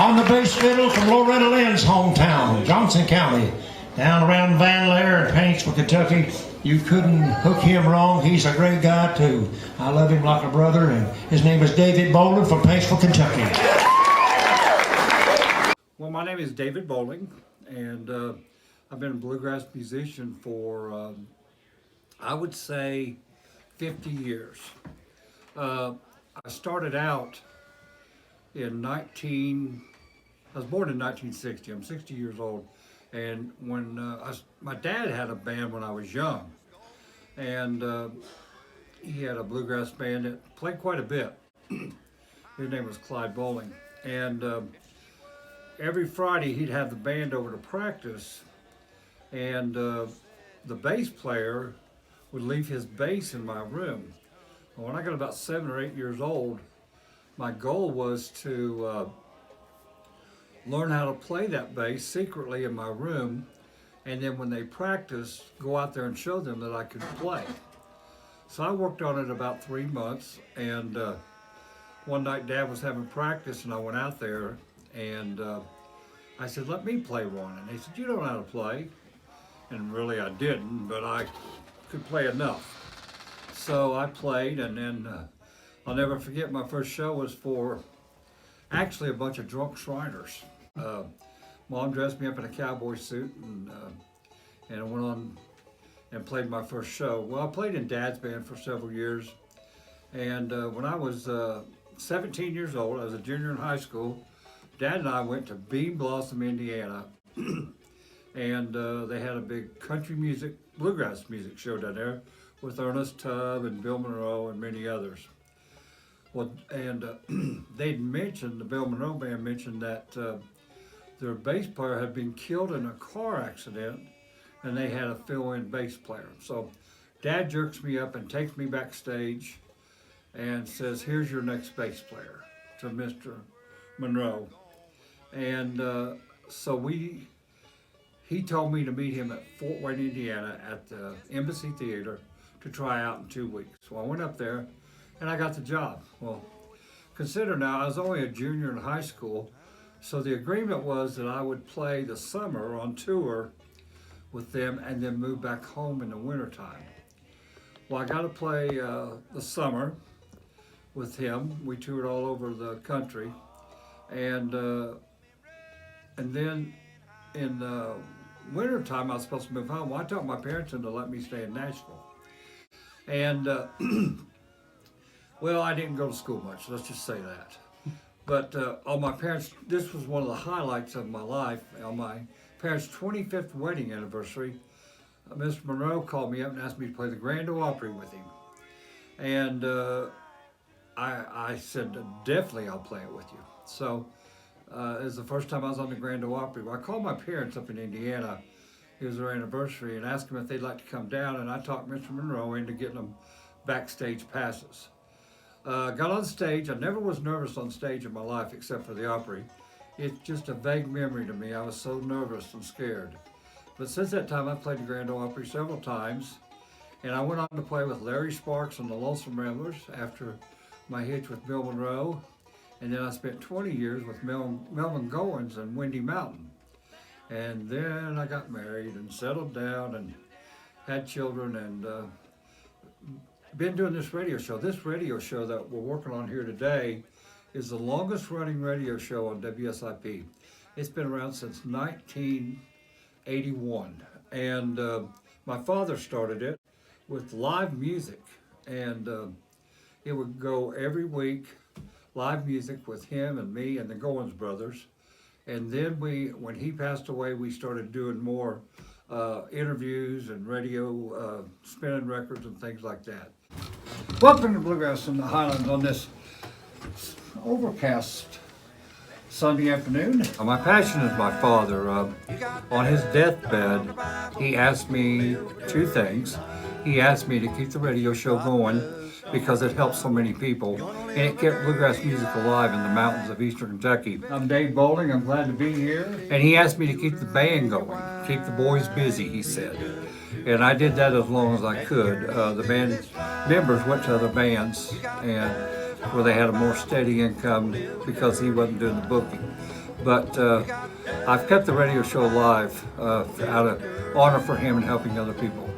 On the bass fiddle from Loretta Lynn's hometown, Johnson County, down around Van Lair and Paintsville, Kentucky. You couldn't hook him wrong. He's a great guy too. I love him like a brother, and his name is David Bowling from Paintsville, Kentucky. Well, my name is David Bowling, and I've been a bluegrass musician for, I would say, 50 years. I started out in I was born in 1960. I'm 60 years old. And when my dad had a band when I was young, and he had a bluegrass band that played quite a bit. His name was Clyde Bowling. And every Friday he'd have the band over to practice, and the bass player would leave his bass in my room. When I got about 7 or 8 years old, my goal was to learn how to play that bass secretly in my room, and then when they practiced, go out there and show them that I could play. So I worked on it about 3 months, and one night Dad was having practice, and I went out there, and I said, let me play one. And he said, you don't know how to play. And really I didn't, but I could play enough. So I played, and then I'll never forget, my first show was for actually a bunch of drunk Shriners. Mom dressed me up in a cowboy suit, and I went on and played my first show. Well, I played in Dad's band for several years, and when I was 17 years old, I was a junior in high school, Dad and I went to Bean Blossom, Indiana, and they had a big country music, bluegrass music show down there with Ernest Tubb and Bill Monroe and many others. Well, and they'd mentioned, the Bill Monroe band mentioned that their bass player had been killed in a car accident, and they had a fill-in bass player. So Dad jerks me up and takes me backstage and says, here's your next bass player, to Mr. Monroe. And so he told me to meet him at Fort Wayne, Indiana at the Embassy Theater to try out in 2 weeks. So I went up there and I got the job. Well, consider now, I was only a junior in high school, so the agreement was that I would play the summer on tour with them and then move back home in the wintertime. Well, I got to play the summer with him. We toured all over the country, and then in the wintertime I was supposed to move home. Well, I talked my parents into letting me stay in Nashville. And well, I didn't go to school much, let's just say that. But on my parents, this was one of the highlights of my life. On my parents' 25th wedding anniversary, Mr. Monroe called me up and asked me to play the Grand Ole Opry with him. And I said, definitely I'll play it with you. So it was the first time I was on the Grand Ole Opry. Well, I called my parents up in Indiana. It was their anniversary, and asked them if they'd like to come down, and I talked Mr. Monroe into getting them backstage passes. Got on stage. I never was nervous on stage in my life except for the Opry. It's just a vague memory to me. I was so nervous and scared. But since that time, I've played the Grand Ole Opry several times, and I went on to play with Larry Sparks and the Lonesome Ramblers after my hitch with Bill Monroe, and then I spent 20 years with Melvin Goins and Windy Mountain. And then I got married and settled down and had children, and been doing this radio show. This radio show that we're working on here today is the longest running radio show on WSIP. It's been around since 1981. And my father started it with live music. And it would go every week, live music with him and me and the Goins brothers. And then when he passed away, we started doing more interviews and radio spinning records and things like that. Welcome to Bluegrass in the Highlands on this overcast Sunday afternoon. My passion is my father. On his deathbed, he asked me two things. He asked me to keep the radio show going because it helps so many people, and it kept bluegrass music alive in the mountains of eastern Kentucky. I'm Dave Bowling, I'm glad to be here. And he asked me to keep the band going, keep the boys busy, he said. And I did that as long as I could. The band members went to other bands and where they had a more steady income because he wasn't doing the booking. But I've kept the radio show alive out of honor for him and helping other people.